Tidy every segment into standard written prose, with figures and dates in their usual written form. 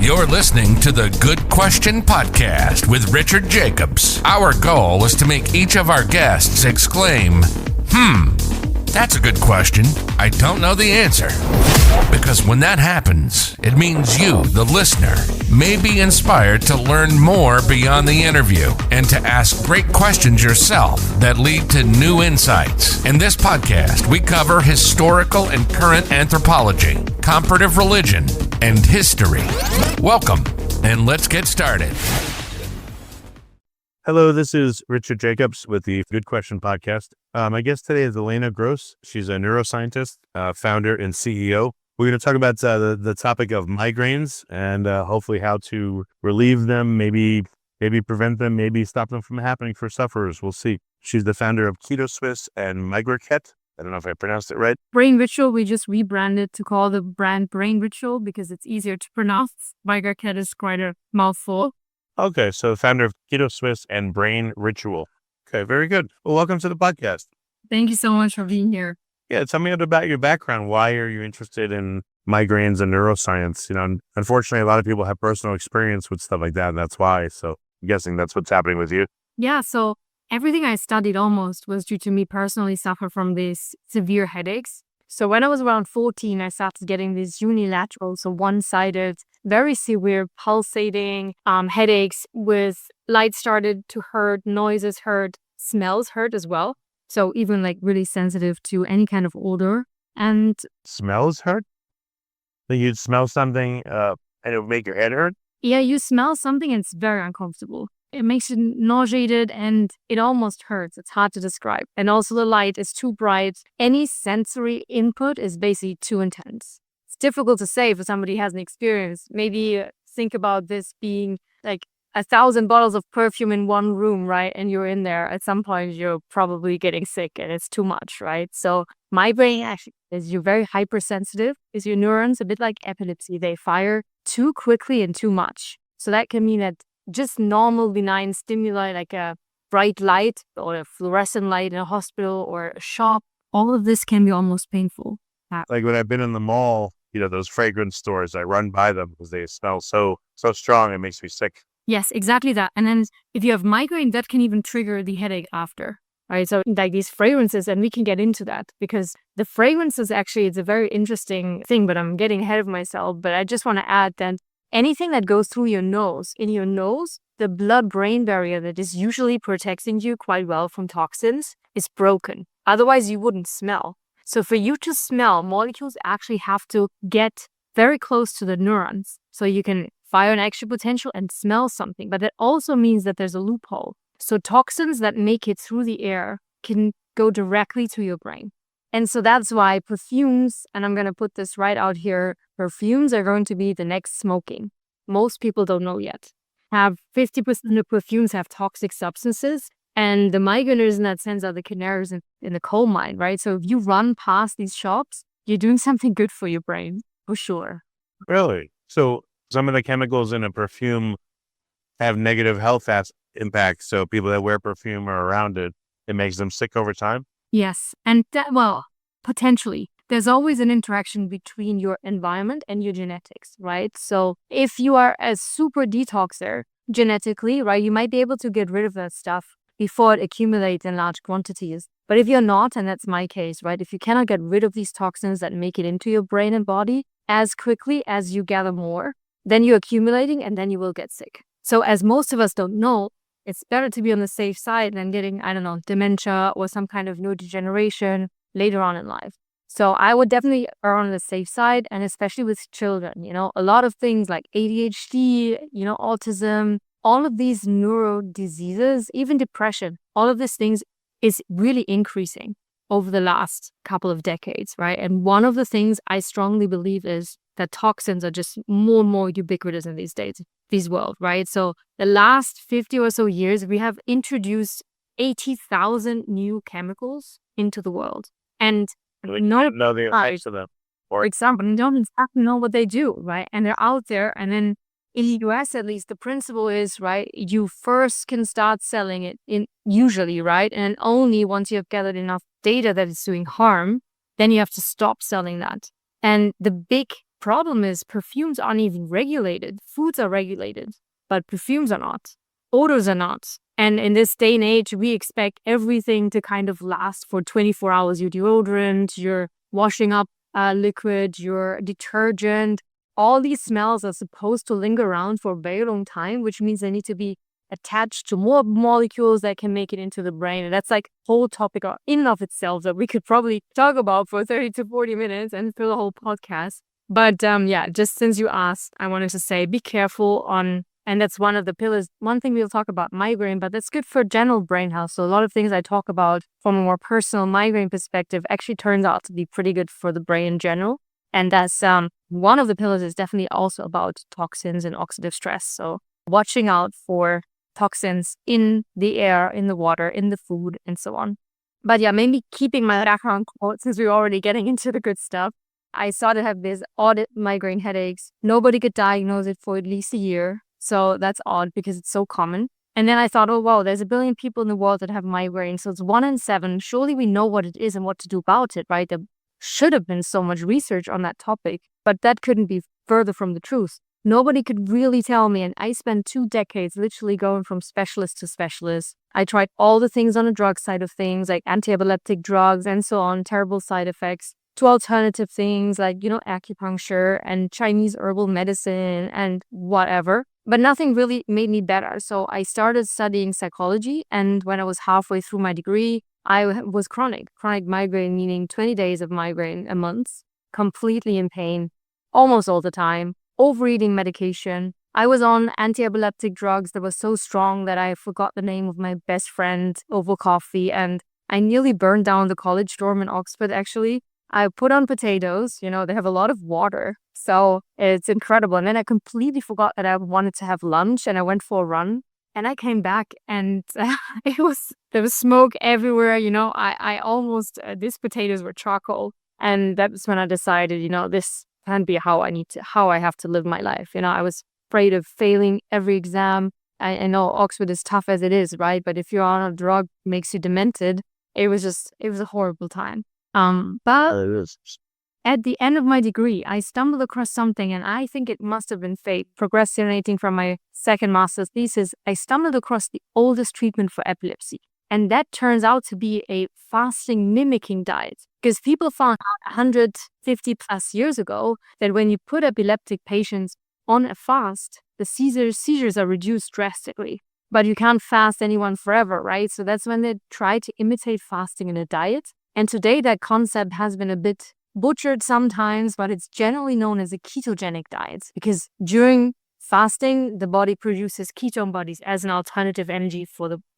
You're listening to the Good Question Podcast with Richard Jacobs. Our goal is to make each of our guests exclaim, that's a good question. I don't know the answer. Because when that happens, it means you, the listener, may be inspired to learn more beyond the interview and to ask great questions yourself that lead to new insights. In this podcast, we cover historical and current anthropology, comparative religion, and history. Welcome, and let's get started. Hello, this is Richard Jacobs with the Good Question Podcast. My guest today is Elena Gross. She's a neuroscientist, founder, and CEO. We're going to talk about the topic of migraines and hopefully how to relieve them, maybe prevent them, maybe stop them from happening for sufferers. We'll see. She's the founder of Ketones and Migraine-Friendly. I don't know if I pronounced it right. Brain Ritual, we just rebranded to call the brand Brain Ritual because it's easier to pronounce. Migraine-Friendly is quite a mouthful. Okay, so founder of Ketones and Brain Ritual. Okay, very good. Well, welcome to the podcast. Thank you so much for being here. Yeah, tell me about your background. Why are you interested in migraines and neuroscience? You know, unfortunately, a lot of people have personal experience with stuff like that, and that's why. So I'm guessing that's what's happening with you. Yeah, so everything I studied almost was due to me personally suffer from these severe headaches. So when I was around 14, I started getting these unilateral, so one-sided, very severe pulsating headaches with light started to hurt, noises hurt, smells hurt as well. So even like really sensitive to any kind of odor. And Smells hurt? Like you'd smell something and it would make your head hurt? yeah, you smell something and it's very uncomfortable. It makes you nauseated and it almost hurts. It's hard to describe. And also the light is too bright. Any sensory input is basically too intense. It's difficult to say for somebody who hasn't experienced. Maybe think about this being like 1,000 bottles of perfume in one room, right? And you're in there. At some point, you're probably getting sick and it's too much, right? So my brain actually is you're very hypersensitive. Is your neurons a bit like epilepsy? They fire too quickly and too much. So that can mean that just normal benign stimuli like a bright light or a fluorescent light in a hospital or a shop, all of this can be almost painful. Like when I've been in the mall, you know, those fragrance stores, I run by them because they smell so strong, it makes me sick. Yes, exactly that. And then if you have migraine, that can even trigger the headache after, right? So like these fragrances, and we can get into that because the fragrances actually, it's a very interesting thing, but I'm getting ahead of myself. But I just want to add that anything that goes through your nose, in your nose, the blood-brain barrier that is usually protecting you quite well from toxins is broken. Otherwise, you wouldn't smell. So for you to smell, molecules actually have to get very close to the neurons. So you can fire an extra potential and smell something. But that also means that there's a loophole. So toxins that make it through the air can go directly to your brain. And so that's why perfumes, and I'm going to put this right out here, perfumes are going to be the next smoking. Most people don't know yet. 50% of perfumes have toxic substances, and the migraineurs in that sense are the canaries in the coal mine, right? So if you run past these shops, you're doing something good for your brain, for sure. Really? So some of the chemicals in a perfume have negative health impacts. So people that wear perfume are around it, it makes them sick over time? Yes. And that, well, potentially. There's always an interaction between your environment and your genetics, right? So if you are a super detoxer genetically, right, you might be able to get rid of that stuff before it accumulates in large quantities. But if you're not, and that's my case, right, if you cannot get rid of these toxins that make it into your brain and body as quickly as you gather more, then you're accumulating and then you will get sick. So as most of us don't know, it's better to be on the safe side than getting, I don't know, dementia or some kind of neurodegeneration later on in life. So I would definitely err on the safe side, and especially with children, you know, a lot of things like ADHD, you know, autism, all of these neuro diseases, even depression, all of these things is really increasing over the last couple of decades, right? And one of the things I strongly believe is that toxins are just more and more ubiquitous in these days, this world, right? So the last 50 or so years, we have introduced 80,000 new chemicals into the world. And We don't know the effects of them. for example, you don't exactly know what they do, right? And they're out there. And then in the US, at least, the principle is, right, you first can start selling it in usually, right? And only once you have gathered enough data that it's doing harm, then you have to stop selling that. And the big problem is perfumes aren't even regulated. Foods are regulated, but perfumes are not. Odors are not. And in this day and age, we expect everything to kind of last for 24 hours. Your deodorant, your washing up liquid, your detergent, all these smells are supposed to linger around for a very long time, which means they need to be attached to more molecules that can make it into the brain. And that's like a whole topic in and of itself that we could probably talk about for 30 to 40 minutes and fill a whole podcast. But yeah, just since you asked, I wanted to say be careful on, and that's one of the pillars. One thing we'll talk about migraine, but that's good for general brain health. So a lot of things I talk about from a more personal migraine perspective actually turns out to be pretty good for the brain in general. And that's one of the pillars is definitely also about toxins and oxidative stress. So watching out for toxins in the air, in the water, in the food, and so on. But yeah, maybe keeping my background quote since we're already getting into the good stuff. I started to have these odd migraine headaches. Nobody could diagnose it for at least a year. So that's odd because it's so common. And then I thought, oh, wow, there's 1 billion people in the world that have migraine. So it's 1 in 7. Surely we know what it is and what to do about it, right? There should have been so much research on that topic, but that couldn't be further from the truth. Nobody could really tell me. And I spent 2 decades literally going from specialist to specialist. I tried all the things on the drug side of things, like anti-epileptic drugs and so on, terrible side effects, to alternative things like, acupuncture and Chinese herbal medicine and whatever. But nothing really made me better. So I started studying psychology. And when I was halfway through my degree, I was chronic migraine, meaning 20 days of migraine a month, completely in pain, almost all the time, overeating medication. I was on anti-epileptic drugs that were so strong that I forgot the name of my best friend over coffee. And I nearly burned down the college dorm in Oxford, actually. I put on potatoes, they have a lot of water. So it's incredible. And then I completely forgot that I wanted to have lunch and I went for a run. And I came back and there was smoke everywhere. I almost, these potatoes were charcoal. And that was when I decided, this can't be how I have to live my life. I was afraid of failing every exam. I know Oxford is tough as it is, right? But if you're on a drug makes you demented, it was a horrible time. But at the end of my degree, I stumbled across something, and I think it must have been fate. Procrastinating from my second master's thesis, I stumbled across the oldest treatment for epilepsy. And that turns out to be a fasting mimicking diet. Because people found out 150 plus years ago that when you put epileptic patients on a fast, the seizures are reduced drastically. But you can't fast anyone forever, right? So that's when they try to imitate fasting in a diet. And today that concept has been a bit butchered sometimes, but it's generally known as a ketogenic diet because during fasting, the body produces ketone bodies as an alternative energy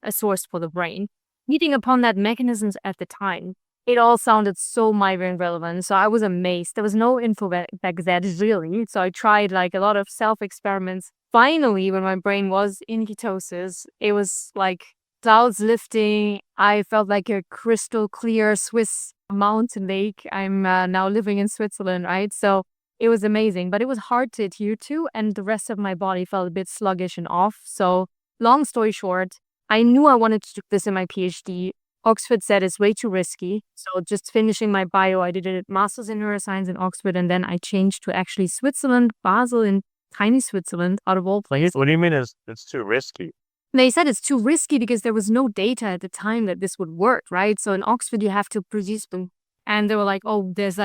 a source for the brain. Reading upon that mechanisms at the time, it all sounded so migraine relevant. So I was amazed. There was no info back then, really. So I tried like a lot of self-experiments. Finally, when my brain was in ketosis, it was like clouds lifting. I felt like a crystal clear Swiss mountain lake. I'm now living in Switzerland, right? So it was amazing, but it was hard to adhere to, and the rest of my body felt a bit sluggish and off. So long story short, I knew I wanted to do this in my Ph.D. Oxford said it's way too risky. So just finishing my bio, I did a master's in neuroscience in Oxford, and then I changed to actually Switzerland, Basel, in tiny Switzerland, out of all places. What do you mean it's too risky? They said it's too risky because there was no data at the time that this would work, right? So in Oxford, you have to produce them. And they were like, oh, this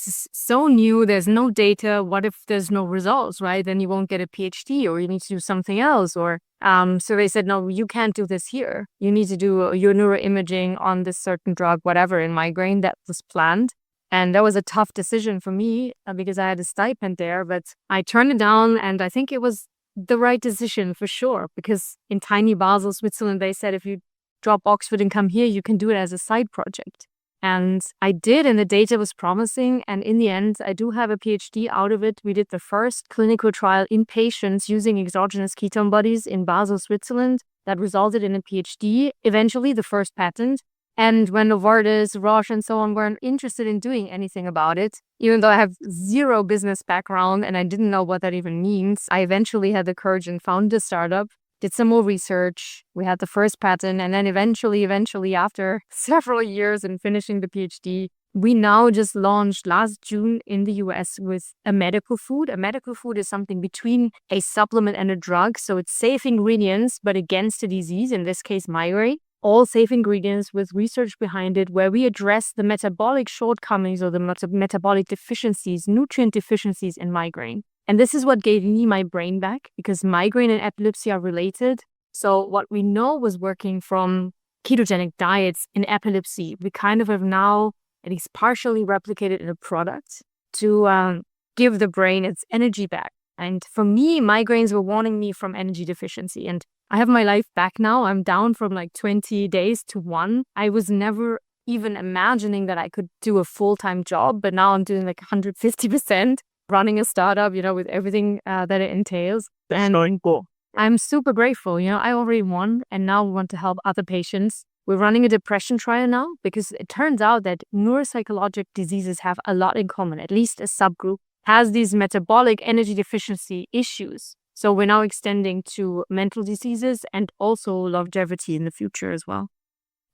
is so new. There's no data. What if there's no results, right? Then you won't get a PhD or you need to do something else. Or so they said, no, you can't do this here. You need to do your neuroimaging on this certain drug, whatever, in migraine. That was planned. And that was a tough decision for me because I had a stipend there. But I turned it down, and I think it was the right decision for sure, because in tiny Basel, Switzerland, they said if you drop Oxford and come here, you can do it as a side project. And I did, and the data was promising. And in the end, I do have a PhD out of it. We did the first clinical trial in patients using exogenous ketone bodies in Basel, Switzerland. That resulted in a PhD, eventually the first patent. And when Novartis, Roche, and so on weren't interested in doing anything about it, even though I have zero business background and I didn't know what that even means, I eventually had the courage and founded a startup, did some more research. We had the first patent, and then eventually, after several years and finishing the PhD, we now just launched last June in the US with a medical food. A medical food is something between a supplement and a drug. So it's safe ingredients, but against a disease, in this case, migraine. All safe ingredients with research behind it, where we address the metabolic shortcomings or the metabolic deficiencies, nutrient deficiencies in migraine. And this is what gave me my brain back, because migraine and epilepsy are related. So what we know was working from ketogenic diets in epilepsy, we kind of have now at least partially replicated in a product to give the brain its energy back. And for me, migraines were warning me from energy deficiency. And I have my life back now. I'm down from like 20 days to 1. I was never even imagining that I could do a full-time job, but now I'm doing like 150%, running a startup, with everything that it entails. And I'm super grateful. I already won, and now we want to help other patients. We're running a depression trial now because it turns out that neuropsychologic diseases have a lot in common. At least a subgroup has these metabolic energy deficiency issues. So we're now extending to mental diseases and also longevity in the future as well.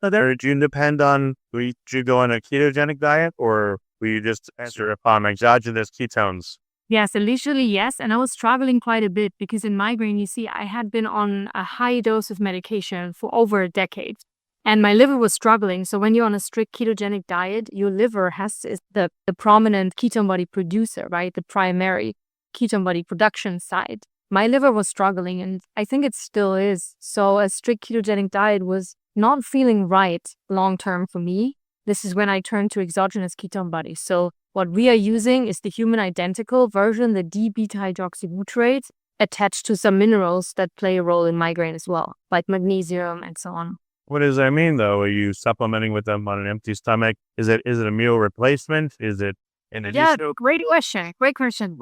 So did you depend on, did you go on a ketogenic diet, or were you just answer upon exogenous ketones? Yes, initially, yes. And I was struggling quite a bit because in migraine, you see, I had been on a high dose of medication for over a decade. And my liver was struggling. So when you're on a strict ketogenic diet, your liver is the prominent ketone body producer, right? The primary ketone body production side. My liver was struggling, and I think it still is. So a strict ketogenic diet was not feeling right long-term for me. This is when I turned to exogenous ketone bodies. So what we are using is the human identical version, the D-beta-hydroxybutyrate, attached to some minerals that play a role in migraine as well, like magnesium and so on. What does that mean, though? Are you supplementing with them on an empty stomach? Is it a meal replacement? Is it an additional? Yeah, great question. Great question.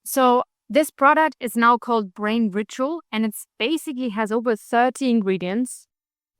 So this product is now called Brain Ritual, and it basically has over 30 ingredients.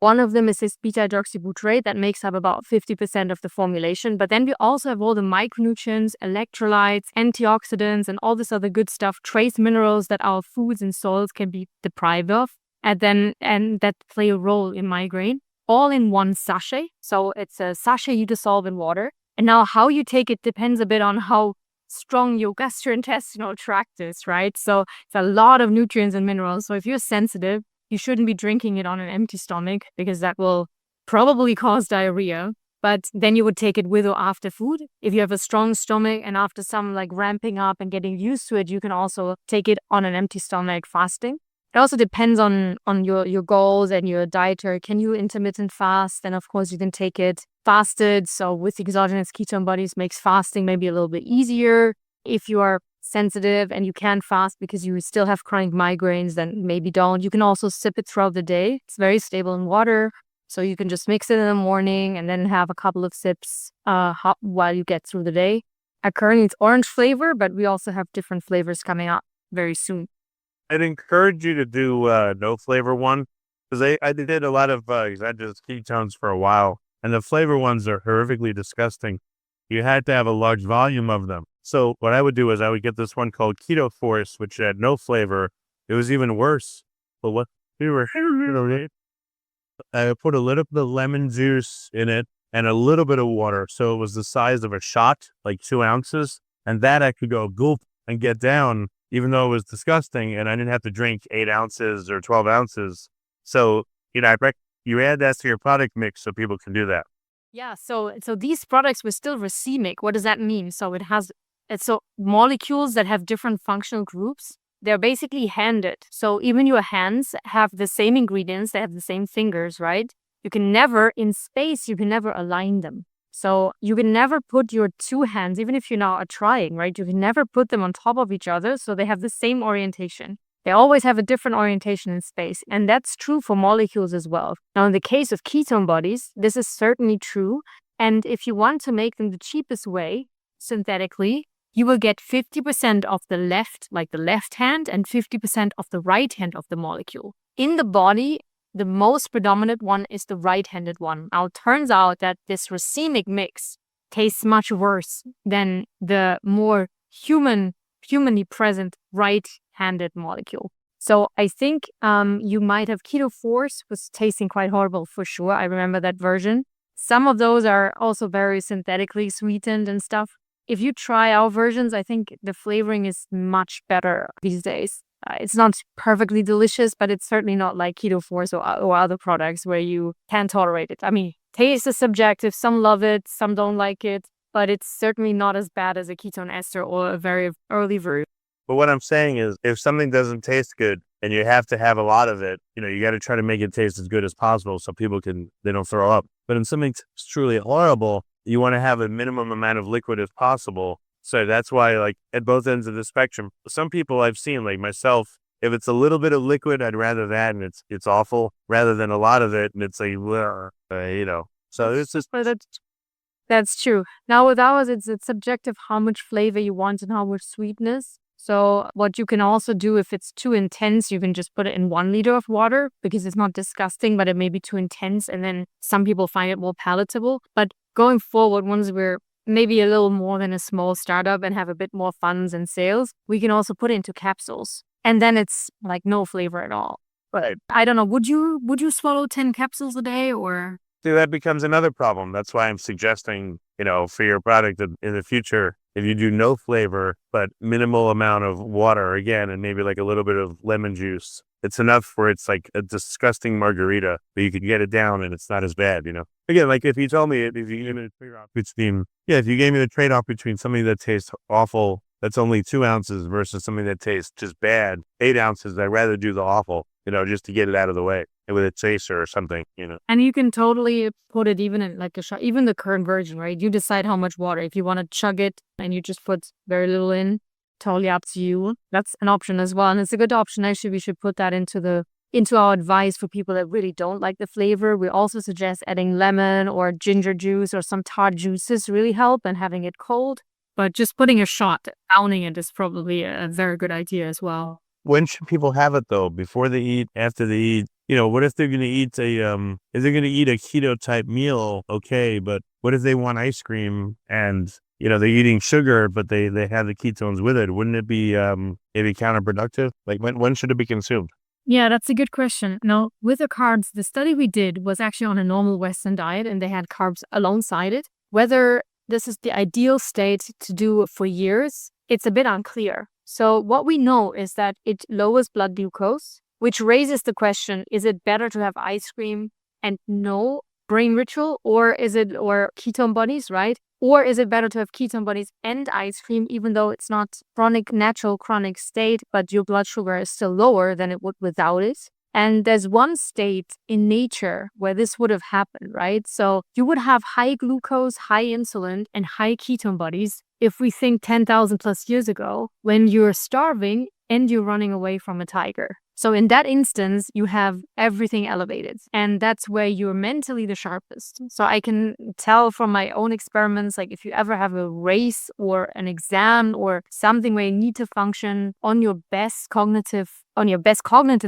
One of them is this beta-hydroxybutyrate that makes up about 50% of the formulation. But then we also have all the micronutrients, electrolytes, antioxidants, and all this other good stuff, trace minerals that our foods and soils can be deprived of, and that play a role in migraine, all in one sachet. So it's a sachet you dissolve in water. And now how you take it depends a bit on how strong your gastrointestinal tract is, right? So it's a lot of nutrients and minerals. So if you're sensitive, you shouldn't be drinking it on an empty stomach because that will probably cause diarrhea. But then you would take it with or after food. If you have a strong stomach and after some like ramping up and getting used to it, you can also take it on an empty stomach fasting. It also depends on your goals and your dietary. Can you intermittent fast? Then of course you can take it fasted. So with exogenous ketone bodies makes fasting maybe a little bit easier. If you are sensitive and you can't fast because you still have chronic migraines, then maybe don't. You can also sip it throughout the day. It's very stable in water. So you can just mix it in the morning and then have a couple of sips while you get through the day. Currently it's orange flavor, but we also have different flavors coming up very soon. I'd encourage you to do no flavor one, because I did a lot of exogenous ketones for a while, and the flavor ones are horrifically disgusting. You had to have a large volume of them. So what I would do is I would get this one called Keto Force, which had no flavor. It was even worse. But what we were, I put a little bit of lemon juice in it and a little bit of water. So it was the size of a shot, like 2 ounces. And that I could go gulp and get down, even though it was disgusting. And I didn't have to drink 8 ounces or 12 ounces. So, you add that to your product mix so people can do that. Yeah, so these products were still racemic. What does that mean? So it's molecules that have different functional groups. They're basically handed. So even your hands have the same ingredients. They have the same fingers, right? You can never align them. So you can never put your 2 hands, even if you now are trying, right? You can never put them on top of each other so they have the same orientation. They always have a different orientation in space. And that's true for molecules as well. Now, in the case of ketone bodies, this is certainly true. And if you want to make them the cheapest way, synthetically, you will get 50% of the left, like the left hand, and 50% of the right hand of the molecule. In the body, the most predominant one is the right-handed one. Now, it turns out that this racemic mix tastes much worse than the more humanly present right-handed molecule. So I think you might have Keto Force was tasting quite horrible for sure. I remember that version. Some of those are also very synthetically sweetened and stuff. If you try our versions, I think the flavoring is much better these days. It's not perfectly delicious, but it's certainly not like Keto Force or other products where you can't tolerate it. I mean, taste is subjective. Some love it, some don't like it, but it's certainly not as bad as a ketone ester or a very early version. But what I'm saying is, if something doesn't taste good and you have to have a lot of it, you got to try to make it taste as good as possible so people they don't throw up. But if something's truly horrible, you want to have a minimum amount of liquid as possible. So that's why, like, at both ends of the spectrum, some people I've seen, like myself, if it's a little bit of liquid, I'd rather that and it's awful rather than a lot of it and it's like, So it's just. But that's true. Now with ours, it's subjective how much flavor you want and how much sweetness. So what you can also do, if it's too intense, you can just put it in 1 liter of water because it's not disgusting, but it may be too intense. And then some people find it more palatable. But going forward, once we're maybe a little more than a small startup and have a bit more funds and sales, we can also put it into capsules. And then it's like no flavor at all. But I don't know, would you swallow 10 capsules a day or? See, that becomes another problem. That's why I'm suggesting, for your product that in the future, if you do no flavor, but minimal amount of water again, and maybe like a little bit of lemon juice, it's enough where it's like a disgusting margarita, but you can get it down and it's not as bad, Again, like if you told me, if you gave me the trade-off if you gave me the trade-off between something that tastes awful, that's only 2 ounces versus something that tastes just bad, 8 ounces, I'd rather do the awful, just to get it out of the way with a chaser or something, And you can totally put it even in like a shot, even the current version, right? You decide how much water. If you want to chug it and you just put very little in, totally up to you. That's an option as well. And it's a good option. Actually, we should put that into our advice for people that really don't like the flavor. We also suggest adding lemon or ginger juice or some tart juices really help and having it cold. But just putting a shot, downing it is probably a very good idea as well. When should people have it though? Before they eat, after they eat? What if they're going to eat if they're going to eat a keto type meal? Okay. But what if they want ice cream and, they're eating sugar, but they have the ketones with it? Wouldn't it be maybe counterproductive? Like when should it be consumed? Yeah, that's a good question. Now, with the carbs, the study we did was actually on a normal Western diet and they had carbs alongside it. Whether this is the ideal state to do for years, it's a bit unclear. So what we know is that it lowers blood glucose, which raises the question, is it better to have ice cream and no brain ritual or ketone bodies, right? Or is it better to have ketone bodies and ice cream, even though it's not natural chronic state, but your blood sugar is still lower than it would without it? And there's one state in nature where this would have happened, right? So you would have high glucose, high insulin, and high ketone bodies if we think 10,000 plus years ago, when you're starving and you're running away from a tiger. So in that instance, you have everything elevated. And that's where you're mentally the sharpest. So I can tell from my own experiments, like if you ever have a race or an exam or something where you need to function on your best cognitive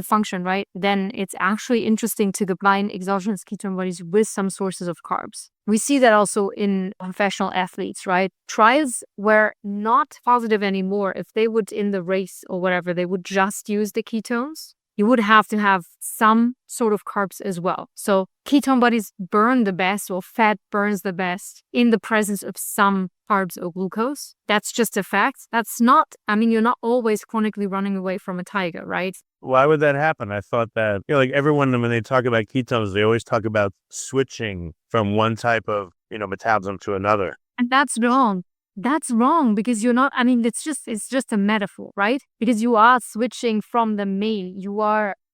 function, right? Then it's actually interesting to combine exogenous ketone bodies with some sources of carbs. We see that also in professional athletes, right? Trials were not positive anymore. If they would, in the race or whatever, they would just use the ketones. You would have to have some sort of carbs as well. So ketone bodies burn the best, or fat burns the best in the presence of some carbs or glucose. That's just a fact. You're not always chronically running away from a tiger, right? Why would that happen? I thought that, like everyone, when they talk about ketones, they always talk about switching from one type of, metabolism to another. And that's wrong. That's wrong because you're not, it's just a metaphor, right? Because you are switching from the main,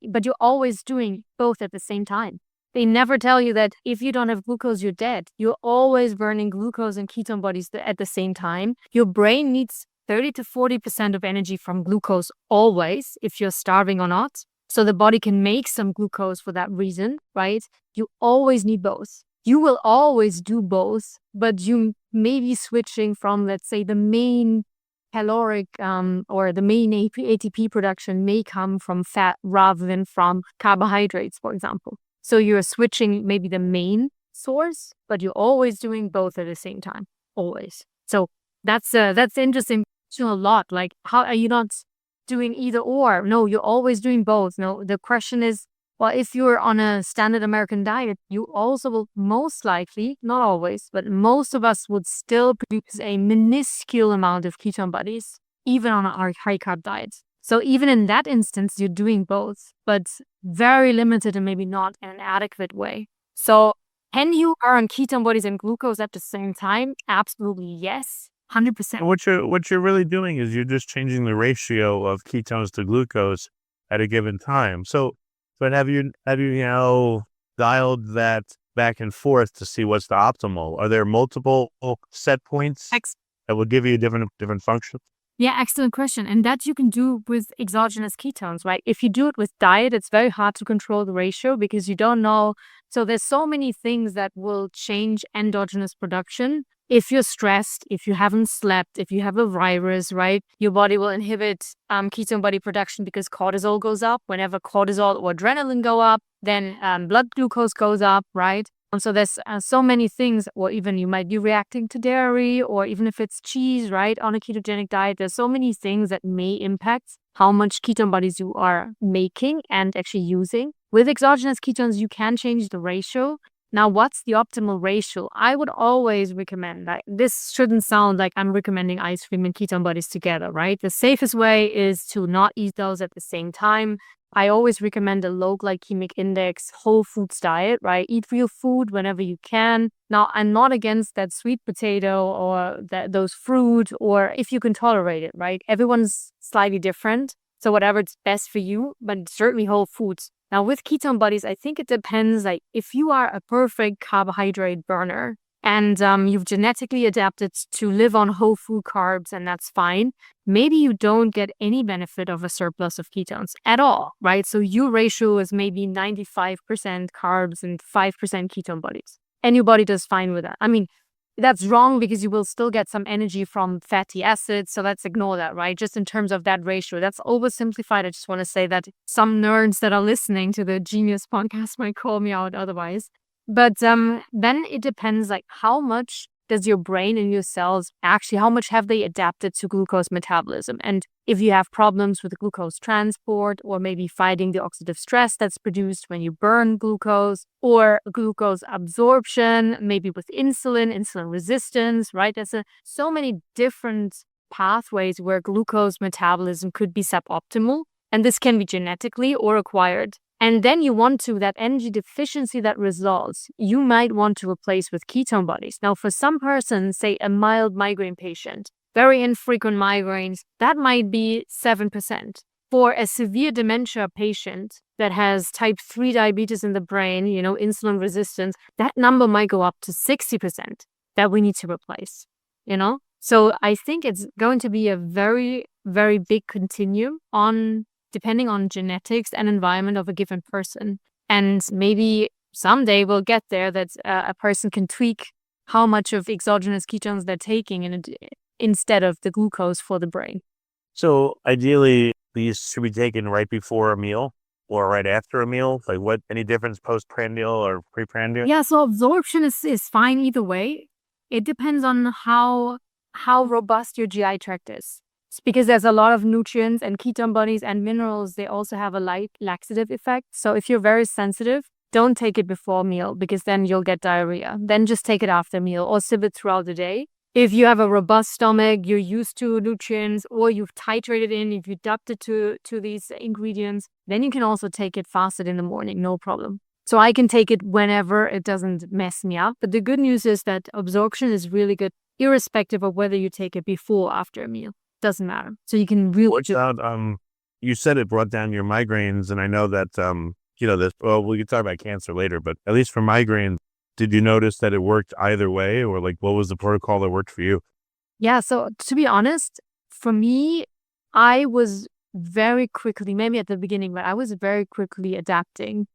but you're always doing both at the same time. They never tell you that if you don't have glucose, you're dead. You're always burning glucose and ketone bodies at the same time. Your brain needs 30 to 40% of energy from glucose always, if you're starving or not. So the body can make some glucose for that reason, right? You always need both. You will always do both, but you may be switching from, let's say, the main caloric or the main ATP production may come from fat rather than from carbohydrates, for example. So you're switching maybe the main source, but you're always doing both at the same time, always. So that's interesting a lot. Like, how are you not doing either or? No, you're always doing both. No, the question is, Well, if you're on a standard American diet, you also will most likely, not always, but most of us would still produce a minuscule amount of ketone bodies, even on our high carb diet. So even in that instance, you're doing both, but very limited and maybe not in an adequate way. So can you earn ketone bodies and glucose at the same time? Absolutely yes. 100%. And what you're really doing is you're just changing the ratio of ketones to glucose at a given time. So, but have you now dialed that back and forth to see what's the optimal? Are there multiple set points that will give you different functions? Yeah, excellent question. And that you can do with exogenous ketones, right? If you do it with diet, it's very hard to control the ratio because you don't know. So there's so many things that will change endogenous production. If you're stressed, if you haven't slept, if you have a virus, right, your body will inhibit ketone body production because cortisol goes up. Whenever cortisol or adrenaline go up, then blood glucose goes up, right? And so there's so many things, or even you might be reacting to dairy, or even if it's cheese, right, on a ketogenic diet, there's so many things that may impact how much ketone bodies you are making and actually using. With exogenous ketones, you can change the ratio. Now, what's the optimal ratio? I would always recommend, like, this shouldn't sound like I'm recommending ice cream and ketone bodies together, right? The safest way is to not eat those at the same time. I always recommend a low glycemic index, whole foods diet, right? Eat real food whenever you can. Now, I'm not against that sweet potato or those fruit, or if you can tolerate it, right? Everyone's slightly different. So whatever's best for you, but certainly whole foods. Now, with ketone bodies, I think it depends. Like, if you are a perfect carbohydrate burner and you've genetically adapted to live on whole food carbs, and that's fine, maybe you don't get any benefit of a surplus of ketones at all, right? So your ratio is maybe 95% carbs and 5% ketone bodies. And your body does fine with that. I mean, that's wrong because you will still get some energy from fatty acids. So let's ignore that, right? Just in terms of that ratio. That's oversimplified. I just want to say that some nerds that are listening to the Genius podcast might call me out otherwise. But then it depends, like, how much does your brain and your cells actually, how much have they adapted to glucose metabolism? And if you have problems with glucose transport, or maybe fighting the oxidative stress that's produced when you burn glucose, or glucose absorption, maybe with insulin resistance, right? There's so many different pathways where glucose metabolism could be suboptimal. And this can be genetically or acquired. And then you want to, that energy deficiency that results, you might want to replace with ketone bodies. Now, for some persons, say a mild migraine patient, very infrequent migraines, that might be 7%. For a severe dementia patient that has type 3 diabetes in the brain, insulin resistance, that number might go up to 60% that we need to replace, So I think it's going to be a very, very big continuum depending on genetics and environment of a given person. And maybe someday we'll get there that a person can tweak how much of exogenous ketones they're taking instead of the glucose for the brain. So ideally, these should be taken right before a meal or right after a meal? Like any difference post-prandial or pre-prandial? Yeah, so absorption is fine either way. It depends on how robust your GI tract is. Because there's a lot of nutrients and ketone bodies and minerals, they also have a light laxative effect. So if you're very sensitive, don't take it before meal because then you'll get diarrhea. Then just take it after meal or sip it throughout the day. If you have a robust stomach, you're used to nutrients, or you've titrated in, if you adapted to these ingredients, then you can also take it fasted in the morning, no problem. So I can take it whenever it doesn't mess me up. But the good news is that absorption is really good, irrespective of whether you take it before or after a meal. Doesn't matter. So you can really. You said it brought down your migraines, and I know that we could talk about cancer later, but at least for migraines, did you notice that it worked either way, or what was the protocol that worked for you? Yeah. So to be honest, for me, I was very quickly, maybe at the beginning, but I was very quickly adapting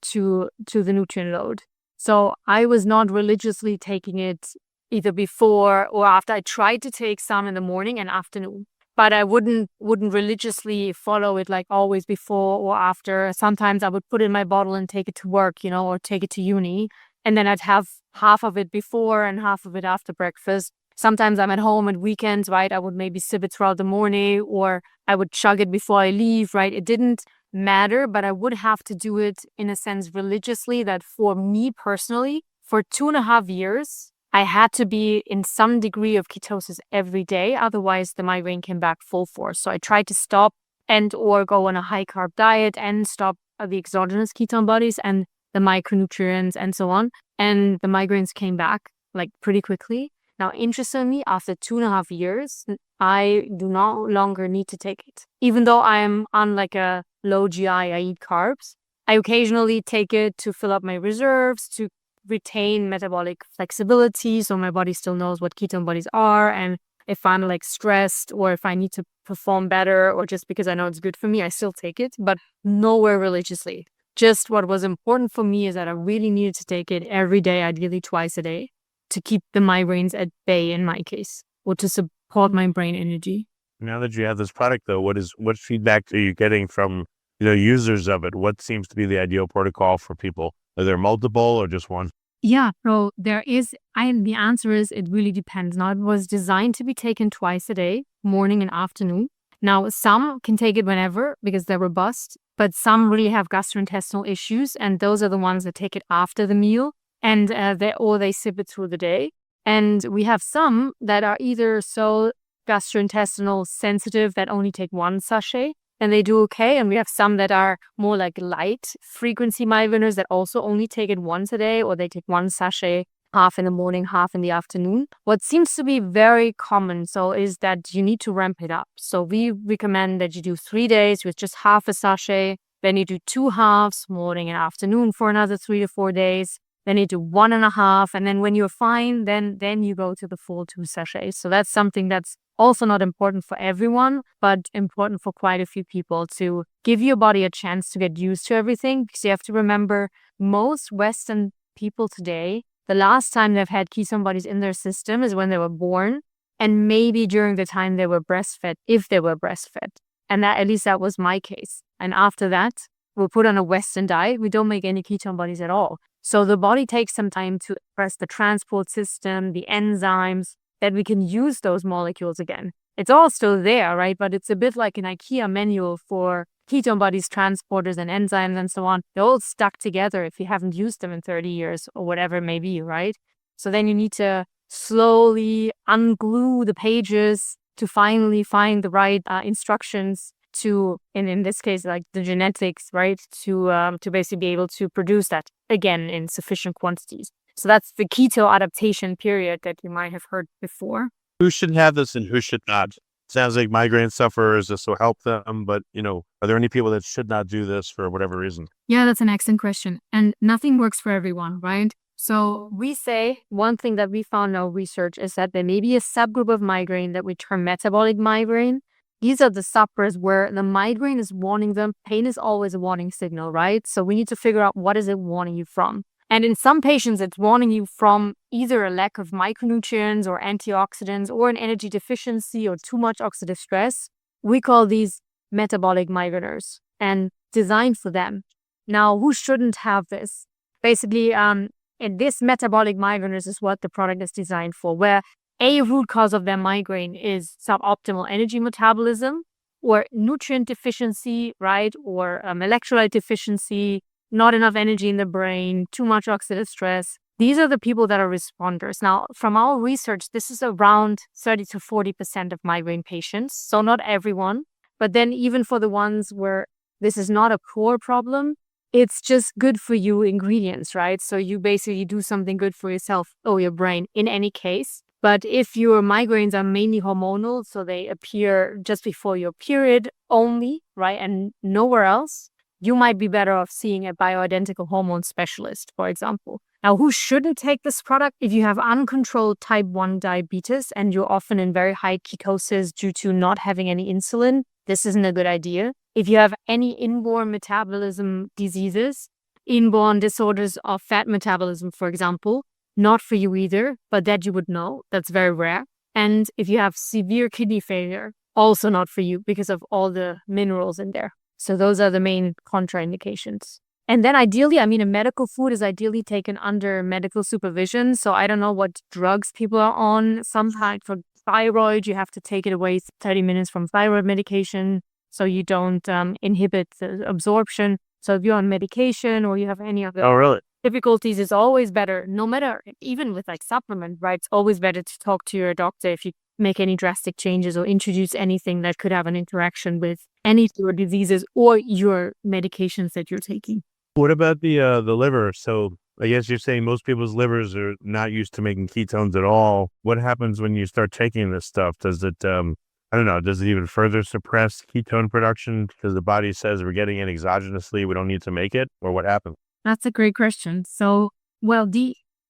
to the nutrient load. So I was not religiously taking it either before or after. I tried to take some in the morning and afternoon, but I wouldn't religiously follow it like always before or after. Sometimes I would put it in my bottle and take it to work, or take it to uni. And then I'd have half of it before and half of it after breakfast. Sometimes I'm at home at weekends, right? I would maybe sip it throughout the morning, or I would chug it before I leave, right? It didn't matter, but I would have to do it in a sense religiously, that for me personally, for 2.5 years, I had to be in some degree of ketosis every day. Otherwise, the migraine came back full force. So I tried to stop and or go on a high carb diet and stop the exogenous ketone bodies and the micronutrients and so on. And the migraines came back like pretty quickly. Now, interestingly, after 2.5 years, I do no longer need to take it. Even though I'm on like a low GI, I eat carbs. I occasionally take it to fill up my reserves, to retain metabolic flexibility, so my body still knows what ketone bodies are. And if I'm like stressed or if I need to perform better or just because I know it's good for me, I still take it, but nowhere religiously. Just what was important for me is that I really needed to take it every day, ideally twice a day, to keep the migraines at bay in my case, or to support my brain energy. Now that you have this product, though, what feedback are you getting from users of it? What seems to be the ideal protocol for people? Are there multiple or just one? Yeah, so the answer is it really depends. Now, it was designed to be taken twice a day, morning and afternoon. Now, some can take it whenever because they're robust, but some really have gastrointestinal issues, and those are the ones that take it after the meal, and they sip it through the day. And we have some that are either so gastrointestinal sensitive that only take one sachet, and they do okay. And we have some that are more like light frequency migraineurs that also only take it once a day, or they take one sachet, half in the morning, half in the afternoon. What seems to be very common, is that you need to ramp it up. So we recommend that you do 3 days with just half a sachet. Then you do 2 halves, morning and afternoon, for another 3 to 4 days. Then you do 1.5. And then when you're fine, then you go to the full 2 sachets. So that's something that's also not important for everyone, but important for quite a few people, to give your body a chance to get used to everything. Because you have to remember, most Western people today, the last time they've had ketone bodies in their system is when they were born, and maybe during the time they were breastfed, if they were breastfed. And at least that was my case. And after that, we're put on a Western diet. We don't make any ketone bodies at all. So the body takes some time to press the transport system, the enzymes, that we can use those molecules again. It's all still there, right? But it's a bit like an IKEA manual for ketone bodies, transporters, and enzymes, and so on. They're all stuck together if you haven't used them in 30 years or whatever it may be, right? So then you need to slowly unglue the pages to finally find the right instructions to, in this case, like the genetics, right? To basically be able to produce that again in sufficient quantities. So that's the keto adaptation period that you might have heard before. Who should have this and who should not? Sounds like migraine sufferers, this will help them, but are there any people that should not do this for whatever reason? Yeah, that's an excellent question. And nothing works for everyone, right? So we say one thing that we found in our research is that there may be a subgroup of migraine that we term metabolic migraine. These are the sufferers where the migraine is warning them. Pain is always a warning signal, right? So we need to figure out, what is it warning you from? And in some patients, it's warning you from either a lack of micronutrients or antioxidants, or an energy deficiency, or too much oxidative stress. We call these metabolic migraineurs and designed for them. Now, who shouldn't have this? Basically, and this metabolic migraineurs is what the product is designed for, where a root cause of their migraine is suboptimal energy metabolism, or nutrient deficiency, right? Or electrolyte deficiency, not enough energy in the brain, too much oxidative stress. These are the people that are responders. Now, from our research, this is around 30 to 40% of migraine patients. So not everyone, but then even for the ones where this is not a core problem, it's just good for you ingredients, right? So you basically do something good for yourself or your brain in any case. But if your migraines are mainly hormonal, so they appear just before your period only, right, and nowhere else, you might be better off seeing a bioidentical hormone specialist, for example. Now, who shouldn't take this product? If you have uncontrolled type 1 diabetes and you're often in very high ketosis due to not having any insulin, this isn't a good idea. If you have any inborn metabolism diseases, inborn disorders of fat metabolism, for example, not for you either, but that you would know. That's very rare. And if you have severe kidney failure, also not for you because of all the minerals in there. So those are the main contraindications. And then ideally, a medical food is ideally taken under medical supervision. So I don't know what drugs people are on. Sometimes for thyroid, you have to take it away 30 minutes from thyroid medication. so you don't inhibit the absorption. So if you're on medication or you have any other Oh, really? difficulties, it's always better, no matter, even with like supplement, right? It's always better to talk to your doctor if you make any drastic changes or introduce anything that could have an interaction with any of your diseases or your medications that you're taking. What about the liver? So I guess you're saying most people's livers are not used to making ketones at all. What happens when you start taking this stuff? Does it, I don't know, does it even further suppress ketone production because the body says we're getting it exogenously, we don't need to make it? Or what happens? That's a great question. So, well,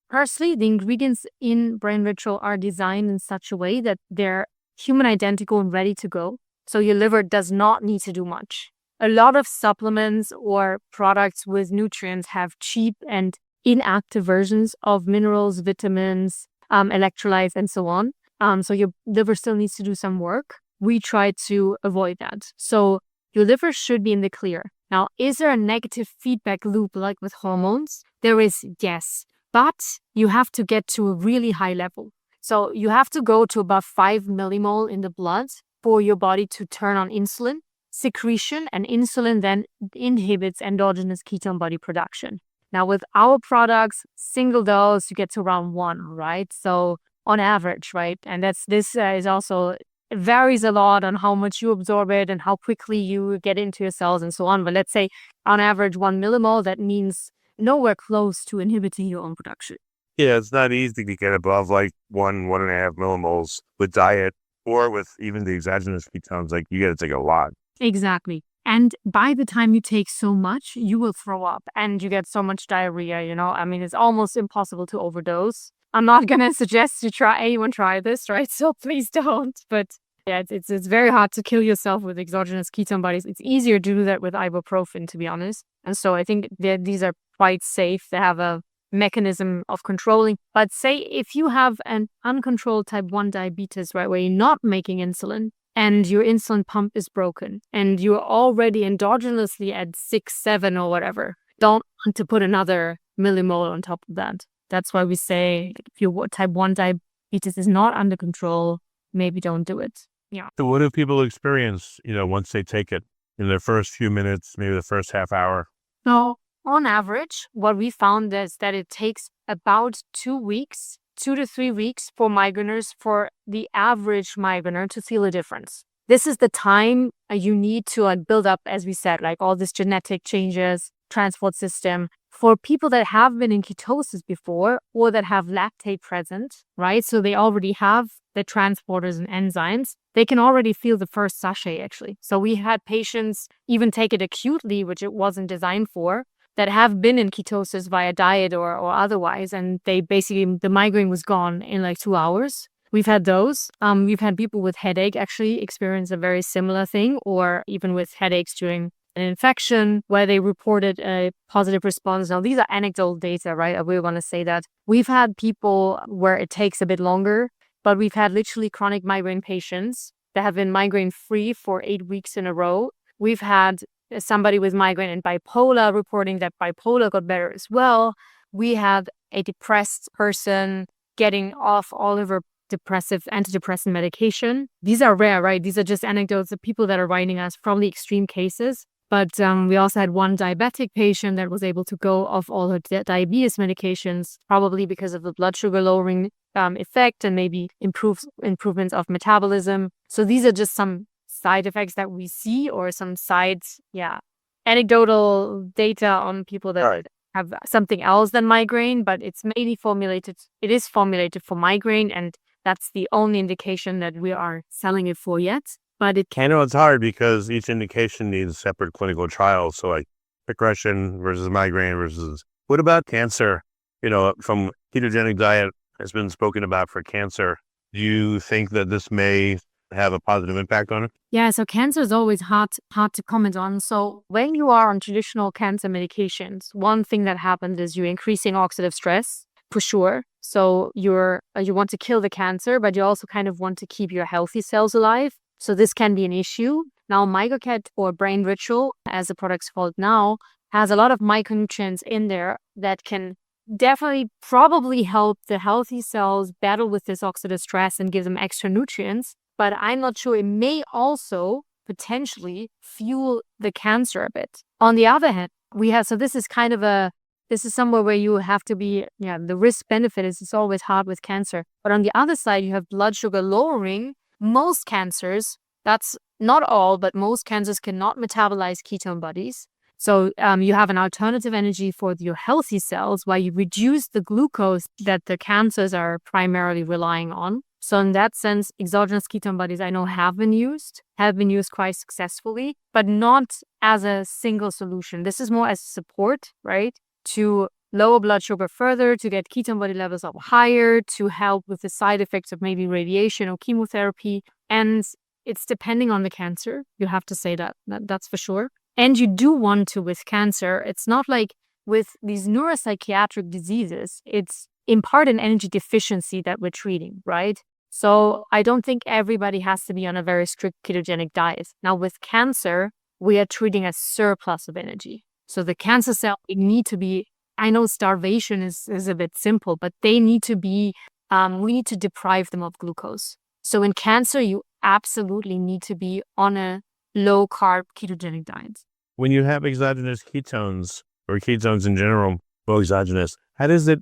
firstly, the ingredients in Brain Ritual are designed in such a way that they're human identical and ready to go. So your liver does not need to do much. A lot of supplements or products with nutrients have cheap and inactive versions of minerals, vitamins, electrolytes, and so on. So your liver still needs to do some work. We try to avoid that. So your liver should be in the clear. Now, is there a negative feedback loop like with hormones? There is, yes, but you have to get to a really high level. So you have to go to above 5 millimole in the blood for your body to turn on insulin secretion, and insulin then inhibits endogenous ketone body production. Now, with our products, single dose, you get to around 1, right? So on average, right? And this is also, it varies a lot on how much you absorb it and how quickly you get into your cells and so on. But let's say on average 1 millimole, that means nowhere close to inhibiting your own production. Yeah, it's not easy to get above like 1.5 millimoles with diet or with even the exogenous ketones. Like you got to take a lot. Exactly. And by the time you take so much, you will throw up and you get so much diarrhea, I mean, it's almost impossible to overdose. I'm not going to suggest anyone try this, right? So please don't. But yeah, it's very hard to kill yourself with exogenous ketone bodies. It's easier to do that with ibuprofen, to be honest. And so I think that these are quite safe. They have a mechanism of controlling. But say if you have an uncontrolled type 1 diabetes, right, where you're not making insulin, and your insulin pump is broken, and you're already endogenously at 6, 7 or whatever, don't want to put another millimole on top of that. That's why we say if your type 1 diabetes is not under control, maybe don't do it. Yeah. So what do people experience, once they take it in their first few minutes, maybe the first half hour? So on average, what we found is that it takes about 2 to 3 weeks for migraineurs, for the average migraineur to feel a difference. This is the time you need to build up, as we said, like all these genetic changes, transport system. For people that have been in ketosis before or that have lactate present, right? So they already have the transporters and enzymes. They can already feel the first sachet, actually. So we had patients even take it acutely, which it wasn't designed for, that have been in ketosis via diet or otherwise, and they basically, the migraine was gone in like 2 hours. We've had those. We've had people with headache actually experience a very similar thing, or even with headaches during an infection where they reported a positive response. Now, these are anecdotal data, right? We want to say that. We've had people where it takes a bit longer, but we've had literally chronic migraine patients that have been migraine-free for 8 weeks in a row. We've had somebody with migraine and bipolar reporting that bipolar got better as well. We had a depressed person getting off all of her antidepressant medication. These are rare, right? These are just anecdotes of people that are writing us, probably extreme cases. But we also had one diabetic patient that was able to go off all her diabetes medications, probably because of the blood sugar lowering effect and maybe improvements of metabolism. So these are just some side effects that we see, or some anecdotal data on people that have something else than migraine, but it is formulated for migraine, and that's the only indication that we are selling it for yet. But I know it's hard because each indication needs separate clinical trials. So like depression versus migraine versus, what about cancer? From ketogenic diet has been spoken about for cancer. Do you think that this may have a positive impact on it? Yeah, so cancer is always hard to comment on. So when you are on traditional cancer medications, one thing that happens is you're increasing oxidative stress, for sure. So you want to kill the cancer, but you also kind of want to keep your healthy cells alive. So this can be an issue. Now, MigraCat, or Brain Ritual, as the product's called now, has a lot of micronutrients in there that can definitely probably help the healthy cells battle with this oxidative stress and give them extra nutrients. But I'm not sure. It may also potentially fuel the cancer a bit. On the other hand, so this is kind of this is somewhere where you have to be, the risk benefit is it's always hard with cancer. But on the other side, you have blood sugar lowering. Most cancers, that's not all, but most cancers cannot metabolize ketone bodies. So you have an alternative energy for your healthy cells while you reduce the glucose that the cancers are primarily relying on. So in that sense, exogenous ketone bodies I know have been used quite successfully, but not as a single solution. This is more as support, right? To lower blood sugar further, to get ketone body levels up higher, to help with the side effects of maybe radiation or chemotherapy. And it's depending on the cancer. You have to say that's for sure. And you do want to with cancer. It's not like with these neuropsychiatric diseases, it's in part an energy deficiency that we're treating, right? So I don't think everybody has to be on a very strict ketogenic diet. Now with cancer, we are treating a surplus of energy. So the cancer cell, it need to be, I know starvation is a bit simple, but they need to be, we need to deprive them of glucose. So in cancer, you absolutely need to be on a low carb ketogenic diet. When you have exogenous ketones or ketones in general, well, exogenous, how does it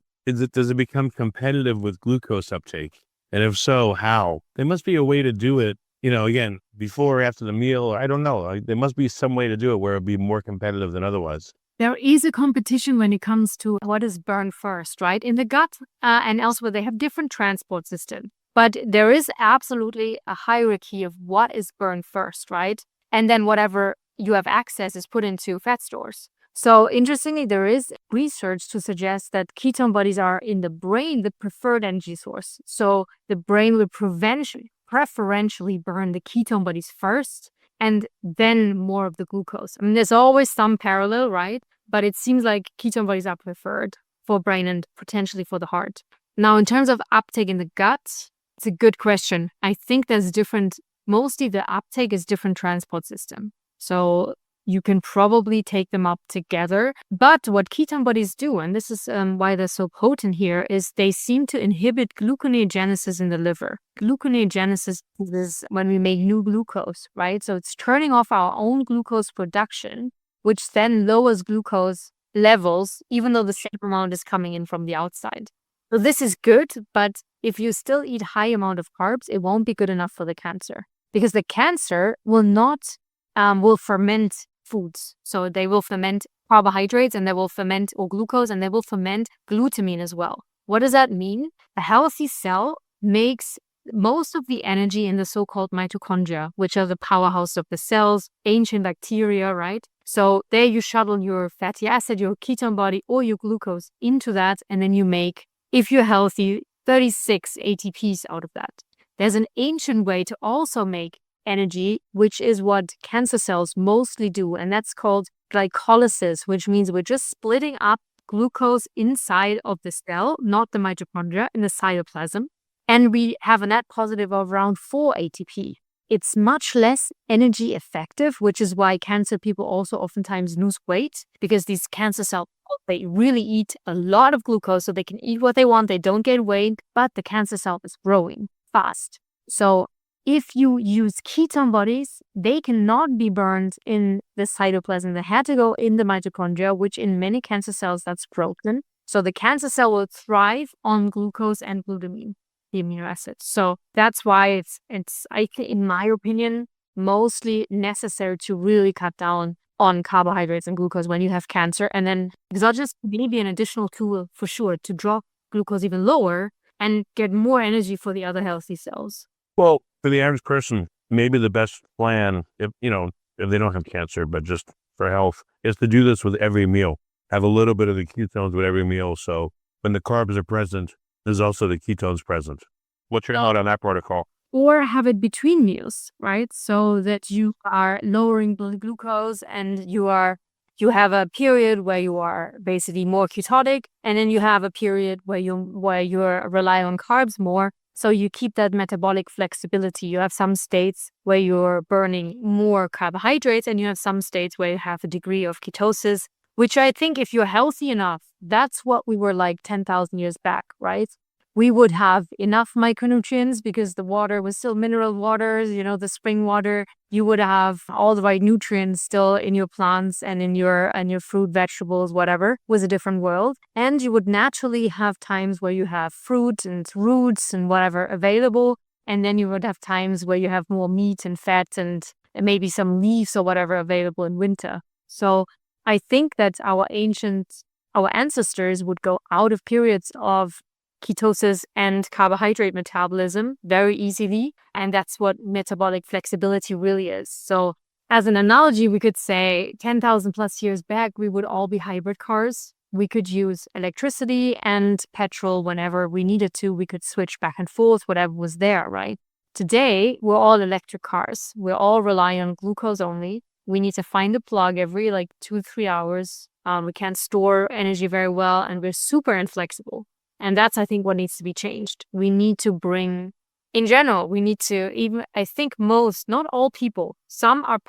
become competitive with glucose uptake? And if so, how? There must be a way to do it, again, before or after the meal, or I don't know. There must be some way to do it where it'd be more competitive than otherwise. There is a competition when it comes to what is burned first, right? In the gut and elsewhere, they have different transport systems. But there is absolutely a hierarchy of what is burned first, right? And then whatever you have access is put into fat stores. So interestingly, there is research to suggest that ketone bodies are in the brain the preferred energy source. So the brain will preferentially burn the ketone bodies first and then more of the glucose. I mean, there's always some parallel, right? But it seems like ketone bodies are preferred for brain and potentially for the heart. Now, in terms of uptake in the gut, it's a good question. I think there's mostly the uptake is different transport system. So you can probably take them up together. But what ketone bodies do, and this is why they're so potent here, is they seem to inhibit gluconeogenesis in the liver. Gluconeogenesis is when we make new glucose, right? So it's turning off our own glucose production, which then lowers glucose levels, even though the same amount is coming in from the outside. So this is good, but if you still eat high amount of carbs, it won't be good enough for the cancer because the cancer will ferment foods. So they will ferment carbohydrates and they will ferment or glucose and they will ferment glutamine as well. What does that mean? A healthy cell makes most of the energy in the so-called mitochondria, which are the powerhouse of the cells, ancient bacteria, right? So there you shuttle your fatty acid, your ketone body or your glucose into that and then you make, if you're healthy, 36 ATPs out of that. There's an ancient way to also make energy, which is what cancer cells mostly do, and that's called glycolysis, which means we're just splitting up glucose inside of the cell, not the mitochondria, in the cytoplasm, and we have a net positive of around 4 ATP. It's much less energy effective, which is why cancer people also oftentimes lose weight, because these cancer cells, they really eat a lot of glucose, so they can eat what they want, they don't gain weight, but the cancer cell is growing fast. So if you use ketone bodies, they cannot be burned in the cytoplasm. They had to go in the mitochondria, which in many cancer cells, that's broken. So the cancer cell will thrive on glucose and glutamine, the amino acids. So that's why it's I think, in my opinion, mostly necessary to really cut down on carbohydrates and glucose when you have cancer. And then exogenous may be an additional tool for sure to drop glucose even lower and get more energy for the other healthy cells. Well, for the average person, maybe the best plan, if they don't have cancer, but just for health, is to do this with every meal. Have a little bit of the ketones with every meal. So when the carbs are present, there's also the ketones present. What's your thought on that protocol? Or have it between meals, right? So that you are lowering blood glucose and you have a period where you are basically more ketotic, and then you have a period where you're relying on carbs more. So you keep that metabolic flexibility. You have some states where you're burning more carbohydrates and you have some states where you have a degree of ketosis, which I think if you're healthy enough, that's what we were like 10,000 years back, right? we would have enough micronutrients because the water was still mineral waters, the spring water. You would have all the right nutrients still in your plants and in your fruit, vegetables, whatever. It was a different world. And you would naturally have times where you have fruit and roots and whatever available. And then you would have times where you have more meat and fat and maybe some leaves or whatever available in winter. So I think that our ancestors would go out of periods of ketosis and carbohydrate metabolism very easily. And that's what metabolic flexibility really is. So as an analogy, we could say 10,000 plus years back, we would all be hybrid cars. We could use electricity and petrol whenever we needed to. We could switch back and forth, whatever was there, right? Today, we're all electric cars. We're all relying on glucose only. We need to find a plug every 2-3 hours. We can't store energy very well, and we're super inflexible. And that's, I think, what needs to be changed. We need to bring, in general, I think most, not all people, some are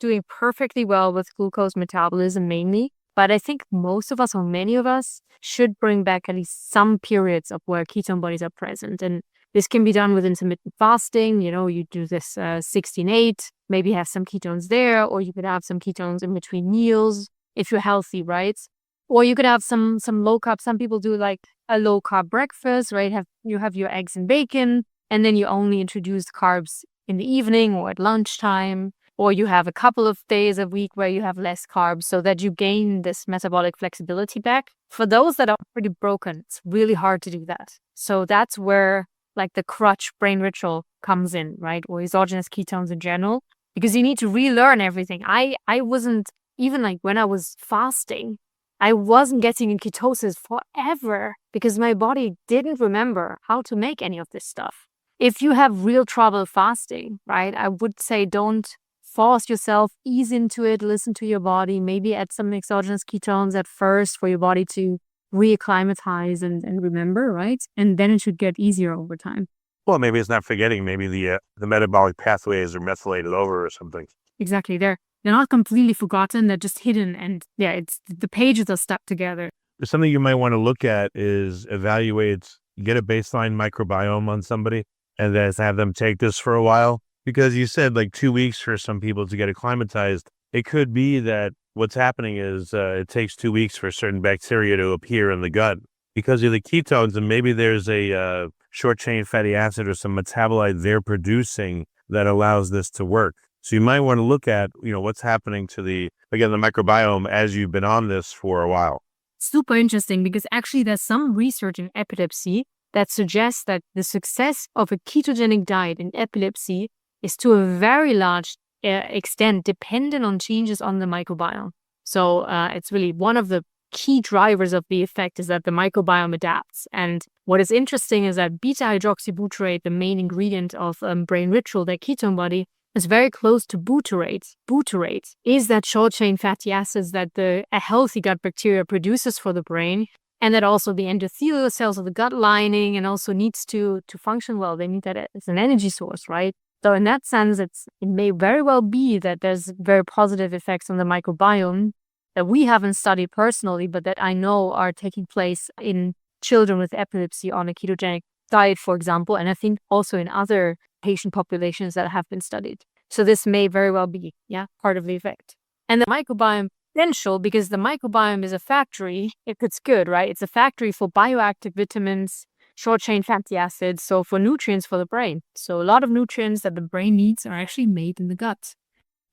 doing perfectly well with glucose metabolism mainly. But I think most of us, or many of us, should bring back at least some periods of where ketone bodies are present. And this can be done with intermittent fasting. You do this 16-8, maybe have some ketones there, or you could have some ketones in between meals if you're healthy, right? Or you could have some low carb. Some people do a low carb breakfast, right? You have your eggs and bacon, and then you only introduce carbs in the evening or at lunchtime. Or you have a couple of days a week where you have less carbs so that you gain this metabolic flexibility back. For those that are pretty broken, it's really hard to do that. So that's where the crutch brain ritual comes in, right? Or exogenous ketones in general, because you need to relearn everything. I wasn't, even when I was fasting, I wasn't getting in ketosis forever because my body didn't remember how to make any of this stuff. If you have real trouble fasting, right, I would say don't force yourself, ease into it, listen to your body, maybe add some exogenous ketones at first for your body to reacclimatize and remember, right? And then it should get easier over time. Well, maybe it's not forgetting. Maybe the metabolic pathways are methylated over or something. Exactly. They're not completely forgotten. They're just hidden. And it's the pages are stuck together. Something you might want to look at is get a baseline microbiome on somebody and then have them take this for a while. Because you said 2 weeks for some people to get acclimatized. It could be that what's happening is it takes 2 weeks for certain bacteria to appear in the gut because of the ketones, and maybe there's a short chain fatty acid or some metabolite they're producing that allows this to work. So you might want to look at what's happening to the microbiome as you've been on this for a while. Super interesting, because actually there's some research in epilepsy that suggests that the success of a ketogenic diet in epilepsy is to a very large extent dependent on changes on the microbiome. So it's really one of the key drivers of the effect is that the microbiome adapts. And what is interesting is that beta-hydroxybutyrate, the main ingredient of brain ritual, that ketone body, is very close to butyrate. Butyrate is that short-chain fatty acids that a healthy gut bacteria produces for the brain, and that also the endothelial cells of the gut lining and also needs to function well. They need that as an energy source, right? So in that sense, it may very well be that there's very positive effects on the microbiome that we haven't studied personally, but that I know are taking place in children with epilepsy on a ketogenic diet, for example, and I think also in other patient populations that have been studied. So this may very well be, part of the effect. And the microbiome essential because the microbiome is a factory, if it's good, right? It's a factory for bioactive vitamins, short-chain fatty acids, so for nutrients for the brain. So a lot of nutrients that the brain needs are actually made in the gut.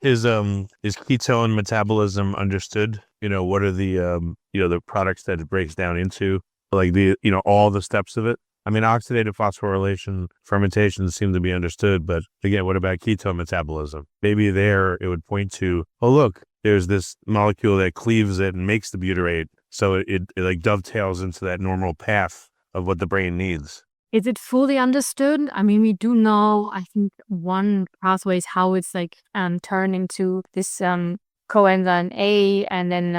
Is ketone metabolism understood? What are the products that it breaks down into? All the steps of it? I mean, oxidative phosphorylation, fermentation seem to be understood, but again, what about ketone metabolism? Maybe there it would point to, oh, look, there's this molecule that cleaves it and makes the butyrate. So it dovetails into that normal path of what the brain needs. Is it fully understood? I mean, we do know, I think one pathway is how it's turned into this coenzyme A, and then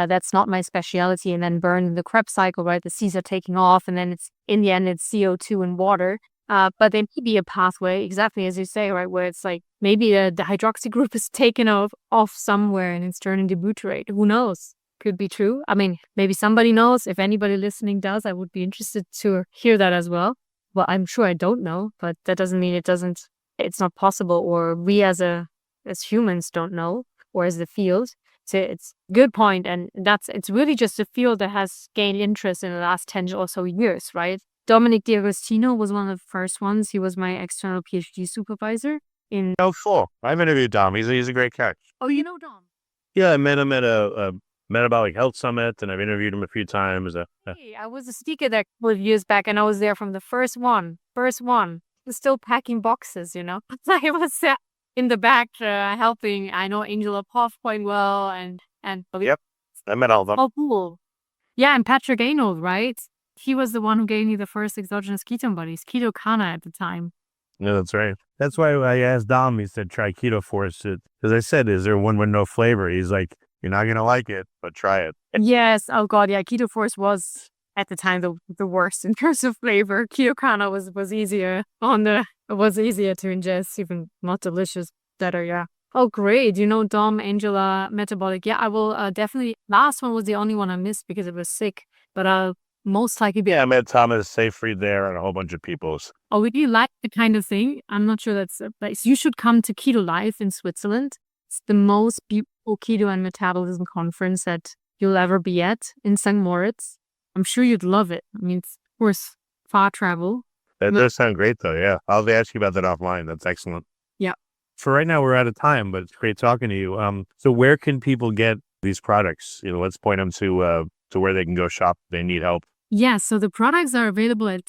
that's not my specialty, and then burn the Krebs cycle, right? The Cs are taking off, and then in the end, it's CO2 and water. But there may be a pathway, exactly as you say, right, where it's maybe the hydroxy group is taken off somewhere and it's turning to butyrate. Who knows? could be true. I mean, maybe somebody knows. If anybody listening does, I would be interested to hear that as well. Well, I'm sure I don't know, but that doesn't mean it's not possible, or we as humans don't know, or as the field. So it's a good point. And it's really just a field that has gained interest in the last 10 or so years, right? Dominic D'Agostino was one of the first ones. He was my external Ph.D. supervisor in. Oh, cool. I've interviewed Dom. He's a great catch. Oh, you know Dom? Yeah, I met him at a metabolic health summit, and I've interviewed him a few times. Hey, I was a speaker there a couple of years back, and I was there from the first one. Was still packing boxes, I was in the back helping. I know Angela Poff quite well, and Yep, I met all of them. Oh, cool. Yeah, and Patrick Arnold, right? He was the one who gave me the first exogenous ketone buddies, Ketocana at the time. Yeah, that's right. That's why I asked Dom. He said, try Keto Force. Because I said, is there one with no flavor? He's like, you're not going to like it, but try it. Yes. Oh, God. Yeah. Keto Force was at the time the worst in terms of flavor. Ketocana was easier to ingest, even not delicious, better. Yeah. Oh, great. Dom, Angela, metabolic. Yeah, I will definitely. Last one was the only one I missed because it was sick, but I'll most likely be. Yeah, I met Thomas Seyfried there and a whole bunch of people. Oh, would you like the kind of thing? I'm not sure that's a place. You should come to Keto Life in Switzerland. It's the most beautiful keto and metabolism conference that you'll ever be at in St. Moritz. I'm sure you'd love it. I mean, it's, of course, far travel. That does sound great, though. Yeah, I'll ask you about that offline. That's excellent. Yeah. For right now, we're out of time, but it's great talking to you. So where can people get these products? Let's point them to where they can go shop if they need help. Yeah, so the products are available at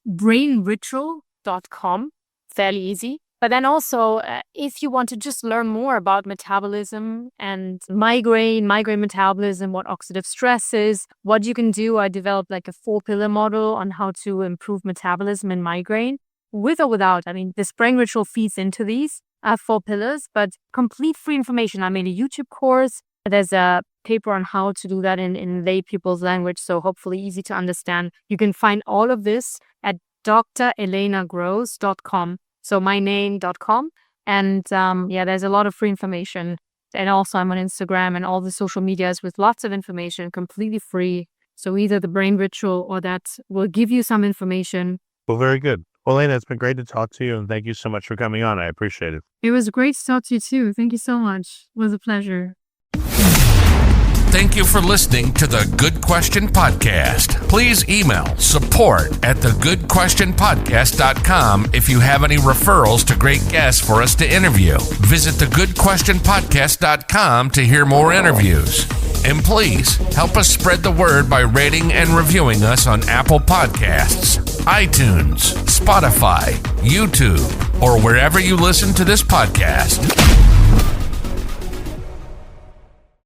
brainritual.com. Fairly easy. But then also, if you want to just learn more about metabolism and migraine metabolism, what oxidative stress is, what you can do, I developed like a 4-pillar model on how to improve metabolism in migraine, with or without. I mean, this brain ritual feeds into these 4 pillars, but complete free information. I made a YouTube course. There's a paper on how to do that in lay people's language, so hopefully easy to understand. You can find all of this at drelenagross.com. So myname.com. And there's a lot of free information. And also I'm on Instagram and all the social medias with lots of information, completely free. So either the brain ritual or that will give you some information. Well, very good. Well, Elena, it's been great to talk to you, and thank you so much for coming on. I appreciate it. It was great to talk to you too. Thank you so much. It was a pleasure. Thank you for listening to the Good Question Podcast. Please email support@thegoodquestionpodcast.com if you have any referrals to great guests for us to interview. Visit thegoodquestionpodcast.com to hear more interviews. And please help us spread the word by rating and reviewing us on Apple Podcasts, iTunes, Spotify, YouTube, or wherever you listen to this podcast.